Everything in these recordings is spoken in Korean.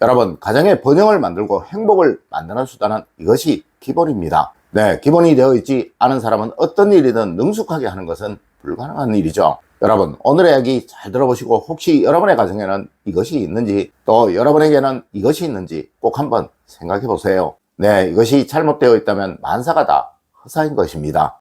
여러분, 가정의 번영을 만들고 행복을 만드는 수단은 이것이 기본입니다. 네, 기본이 되어 있지 않은 사람은 어떤 일이든 능숙하게 하는 것은 불가능한 일이죠. 여러분, 오늘의 이야기 잘 들어보시고 혹시 여러분의 가정에는 이것이 있는지 또 여러분에게는 이것이 있는지 꼭 한번 생각해 보세요. 네, 이것이 잘못되어 있다면 만사가 다 허사인 것입니다.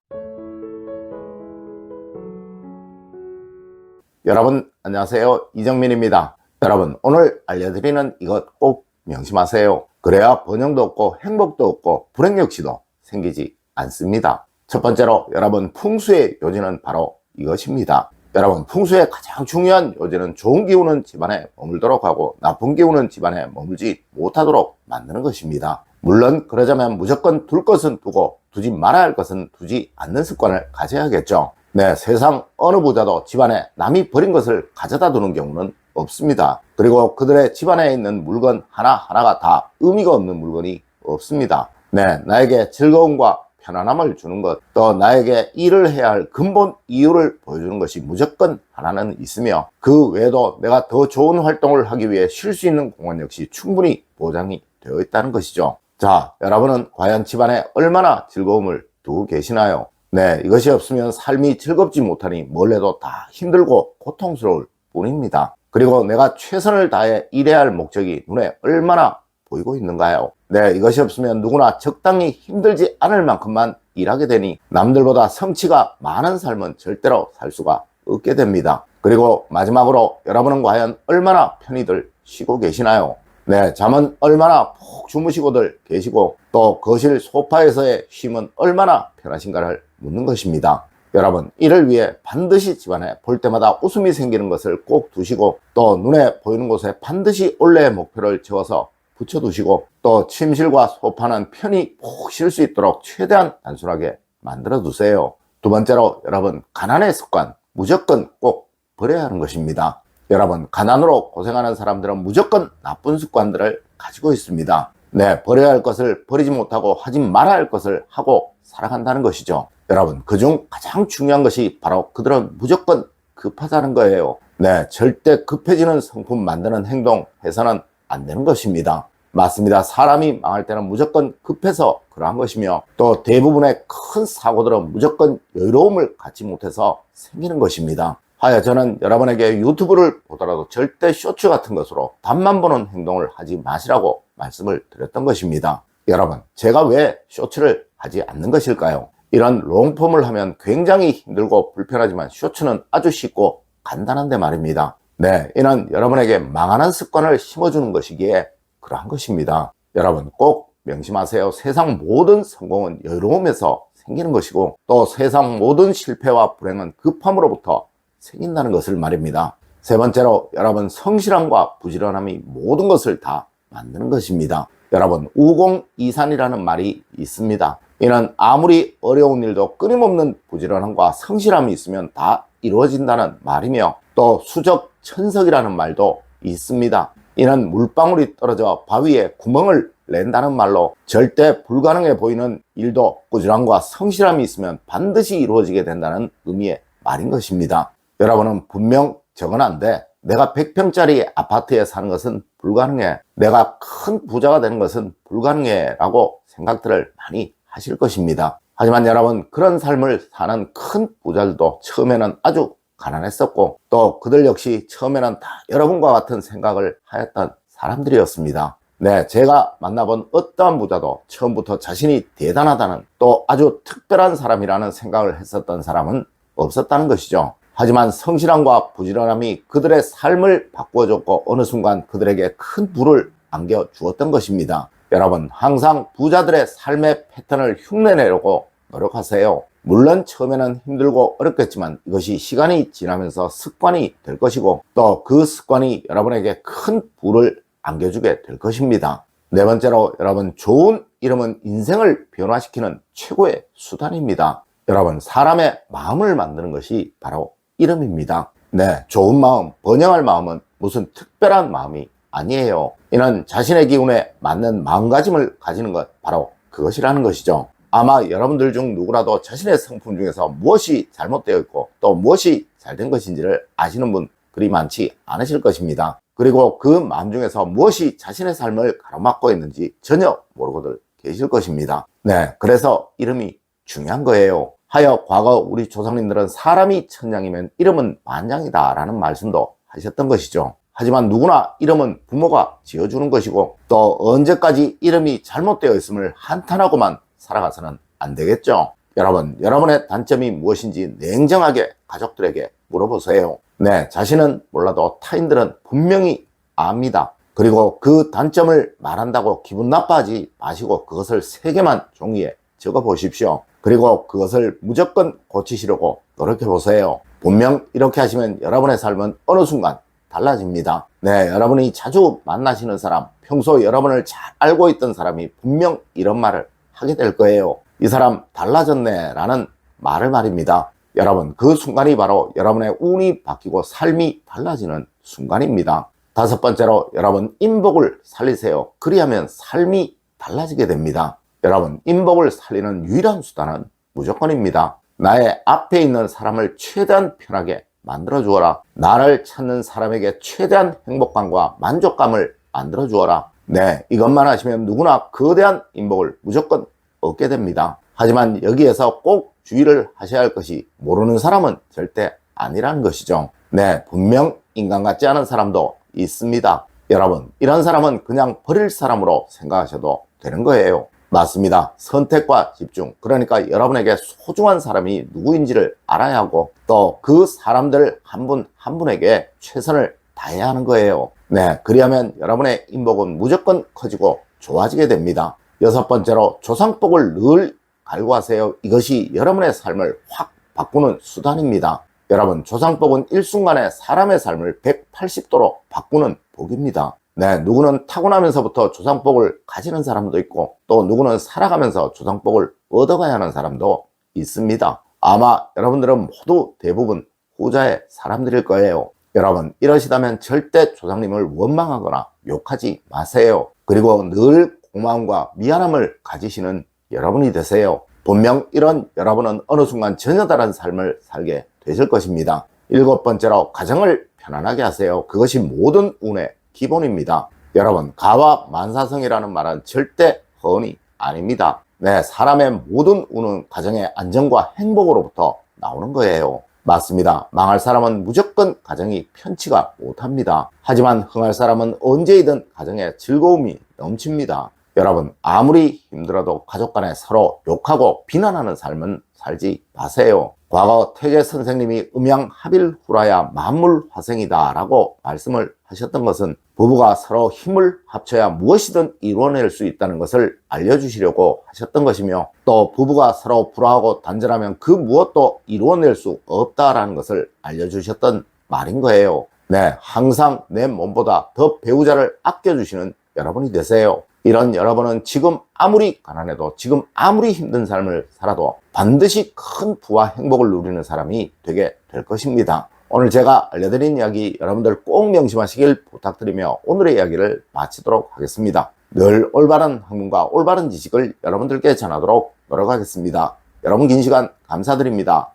여러분 안녕하세요, 이정민입니다. 여러분, 오늘 알려드리는 이것 꼭 명심하세요. 그래야 번영도 없고 행복도 없고 불행 역시도 생기지 않습니다. 첫 번째로 여러분, 풍수의 요지는 바로 이것입니다. 여러분, 풍수의 가장 중요한 요지는 좋은 기운은 집안에 머물도록 하고 나쁜 기운은 집안에 머물지 못하도록 만드는 것입니다. 물론 그러자면 무조건 둘 것은 두고 두지 말아야 할 것은 두지 않는 습관을 가져야겠죠. 네, 세상 어느 부자도 집안에 남이 버린 것을 가져다 두는 경우는 없습니다. 그리고 그들의 집안에 있는 물건 하나하나가 다 의미가 없는 물건이 없습니다. 네, 나에게 즐거움과 편안함을 주는 것, 또 나에게 일을 해야 할 근본 이유를 보여주는 것이 무조건 하나는 있으며, 그 외에도 내가 더 좋은 활동을 하기 위해 쉴 수 있는 공간 역시 충분히 보장이 되어 있다는 것이죠. 자, 여러분은 과연 집안에 얼마나 즐거움을 두고 계시나요? 네, 이것이 없으면 삶이 즐겁지 못하니 뭘 해도 다 힘들고 고통스러울 뿐입니다. 그리고 내가 최선을 다해 일해야 할 목적이 눈에 얼마나 보이고 있는가요? 네, 이것이 없으면 누구나 적당히 힘들지 않을 만큼만 일하게 되니 남들보다 성취가 많은 삶은 절대로 살 수가 없게 됩니다. 그리고 마지막으로 여러분은 과연 얼마나 편히들 쉬고 계시나요? 네, 잠은 얼마나 푹 주무시고들 계시고 또 거실 소파에서의 쉼은 얼마나 편하신가를 묻는 것입니다. 여러분, 이를 위해 반드시 집안에 볼 때마다 웃음이 생기는 것을 꼭 두시고, 또 눈에 보이는 곳에 반드시 올해의 목표를 적어서 붙여두시고, 또 침실과 소파는 편히 푹 쉴 수 있도록 최대한 단순하게 만들어 두세요. 두 번째로 여러분, 가난의 습관 무조건 꼭 버려야 하는 것입니다. 여러분, 가난으로 고생하는 사람들은 무조건 나쁜 습관들을 가지고 있습니다. 네, 버려야 할 것을 버리지 못하고 하지 말아야 할 것을 하고 살아간다는 것이죠. 여러분, 그중 가장 중요한 것이 바로 그들은 무조건 급하다는 거예요. 네, 절대 급해지는 성품 만드는 행동 해서는 안 되는 것입니다. 맞습니다. 사람이 망할 때는 무조건 급해서 그러한 것이며, 또 대부분의 큰 사고들은 무조건 여유로움을 갖지 못해서 생기는 것입니다. 하여 저는 여러분에게 유튜브를 보더라도 절대 쇼츠 같은 것으로 답만 보는 행동을 하지 마시라고 말씀을 드렸던 것입니다. 여러분, 제가 왜 쇼츠를 하지 않는 것일까요? 이런 롱폼을 하면 굉장히 힘들고 불편하지만 쇼츠는 아주 쉽고 간단한데 말입니다. 네, 이는 여러분에게 망하는 습관을 심어주는 것이기에 그러한 것입니다. 여러분, 꼭 명심하세요. 세상 모든 성공은 여유로움에서 생기는 것이고, 또 세상 모든 실패와 불행은 급함으로부터 생긴다는 것을 말입니다. 세 번째로 여러분, 성실함과 부지런함이 모든 것을 다 만드는 것입니다. 여러분, 우공이산이라는 말이 있습니다. 이는 아무리 어려운 일도 끊임없는 부지런함과 성실함이 있으면 다 이루어진다는 말이며, 또 수적천석이라는 말도 있습니다. 이는 물방울이 떨어져 바위에 구멍을 낸다는 말로 절대 불가능해 보이는 일도 꾸준함과 성실함이 있으면 반드시 이루어지게 된다는 의미의 말인 것입니다. 여러분은 분명 적어난데 내가 100평짜리 아파트에 사는 것은 불가능해, 내가 큰 부자가 되는 것은 불가능해 라고 생각들을 많이 하실 것입니다. 하지만 여러분, 그런 삶을 사는 큰 부자들도 처음에는 아주 가난했었고, 또 그들 역시 처음에는 다 여러분과 같은 생각을 하였던 사람들이었습니다. 네, 제가 만나본 어떠한 부자도 처음부터 자신이 대단하다는, 또 아주 특별한 사람이라는 생각을 했었던 사람은 없었다는 것이죠. 하지만 성실함과 부지런함이 그들의 삶을 바꾸어줬고 어느 순간 그들에게 큰 부를 안겨주었던 것입니다. 여러분, 항상 부자들의 삶의 패턴을 흉내내려고 노력하세요. 물론 처음에는 힘들고 어렵겠지만 이것이 시간이 지나면서 습관이 될 것이고, 또 그 습관이 여러분에게 큰 부를 안겨주게 될 것입니다. 네 번째로 여러분, 좋은 이름은 인생을 변화시키는 최고의 수단입니다. 여러분, 사람의 마음을 만드는 것이 바로 이름입니다. 네, 좋은 마음, 번영할 마음은 무슨 특별한 마음이 아니에요. 이는 자신의 기운에 맞는 마음가짐을 가지는 것, 바로 그것이라는 것이죠. 아마 여러분들 중 누구라도 자신의 성품 중에서 무엇이 잘못되어 있고 또 무엇이 잘된 것인지를 아시는 분 그리 많지 않으실 것입니다. 그리고 그 마음 중에서 무엇이 자신의 삶을 가로막고 있는지 전혀 모르고들 계실 것입니다. 네, 그래서 이름이 중요한 거예요. 하여 과거 우리 조상님들은 사람이 천냥이면 이름은 만장이다 라는 말씀도 하셨던 것이죠. 하지만 누구나 이름은 부모가 지어주는 것이고 또 언제까지 이름이 잘못되어 있음을 한탄하고만 살아가서는 안 되겠죠. 여러분, 여러분의 단점이 무엇인지 냉정하게 가족들에게 물어보세요. 네, 자신은 몰라도 타인들은 분명히 압니다. 그리고 그 단점을 말한다고 기분 나빠하지 마시고 그것을 3개만 종이에 적어 보십시오. 그리고 그것을 무조건 고치시려고 노력해 보세요. 분명 이렇게 하시면 여러분의 삶은 어느 순간 달라집니다. 네, 여러분이 자주 만나시는 사람, 평소 여러분을 잘 알고 있던 사람이 분명 이런 말을 하게 될 거예요. 이 사람 달라졌네 라는 말을 말입니다. 여러분, 그 순간이 바로 여러분의 운이 바뀌고 삶이 달라지는 순간입니다. 5번째로 여러분, 인복을 살리세요. 그리하면 삶이 달라지게 됩니다. 여러분, 인복을 살리는 유일한 수단은 무조건입니다. 나의 앞에 있는 사람을 최대한 편하게 만들어 주어라. 나를 찾는 사람에게 최대한 행복감과 만족감을 만들어 주어라. 네, 이것만 하시면 누구나 거대한 인복을 무조건 얻게 됩니다. 하지만 여기에서 꼭 주의를 하셔야 할 것이 모르는 사람은 절대 아니라는 것이죠. 네, 분명 인간 같지 않은 사람도 있습니다. 여러분, 이런 사람은 그냥 버릴 사람으로 생각하셔도 되는 거예요. 맞습니다. 선택과 집중. 그러니까 여러분에게 소중한 사람이 누구인지를 알아야 하고 또 그 사람들 한 분 한 분에게 최선을 다해야 하는 거예요. 네, 그리하면 여러분의 인복은 무조건 커지고 좋아지게 됩니다. 6번째로 조상복을 늘 갈구하세요. 이것이 여러분의 삶을 확 바꾸는 수단입니다. 여러분, 조상복은 일순간에 사람의 삶을 180도로 바꾸는 복입니다. 네, 누구는 타고나면서부터 조상복을 가지는 사람도 있고 또 누구는 살아가면서 조상복을 얻어가야 하는 사람도 있습니다. 아마 여러분들은 모두 대부분 후자의 사람들일 거예요. 여러분, 이러시다면 절대 조상님을 원망하거나 욕하지 마세요. 그리고 늘 고마움과 미안함을 가지시는 여러분이 되세요. 분명 이런 여러분은 어느 순간 전혀 다른 삶을 살게 되실 것입니다. 7번째로 가정을 편안하게 하세요. 그것이 모든 운의 기본입니다. 여러분, 가와 만사성이라는 말은 절대 허언이 아닙니다. 네, 사람의 모든 운은 가정의 안정과 행복으로부터 나오는 거예요. 맞습니다. 망할 사람은 무조건 가정이 편치가 못합니다. 하지만 흥할 사람은 언제이든 가정에 즐거움이 넘칩니다. 여러분, 아무리 힘들어도 가족 간에 서로 욕하고 비난하는 삶은 살지 마세요. 과거 퇴계 선생님이 음양합일후라야 만물화생이다 라고 말씀을 하셨던 것은 부부가 서로 힘을 합쳐야 무엇이든 이루어낼 수 있다는 것을 알려주시려고 하셨던 것이며 또 부부가 서로 불화하고 단절하면 그 무엇도 이루어낼 수 없다라는 것을 알려주셨던 말인 거예요. 네, 항상 내 몸보다 더 배우자를 아껴주시는 여러분이 되세요. 이런 여러분은 지금 아무리 가난해도 지금 아무리 힘든 삶을 살아도 반드시 큰 부와 행복을 누리는 사람이 되게 될 것입니다. 오늘 제가 알려드린 이야기 여러분들 꼭 명심하시길 부탁드리며 오늘의 이야기를 마치도록 하겠습니다. 늘 올바른 학문과 올바른 지식을 여러분들께 전하도록 노력하겠습니다. 여러분 긴 시간 감사드립니다.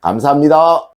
감사합니다.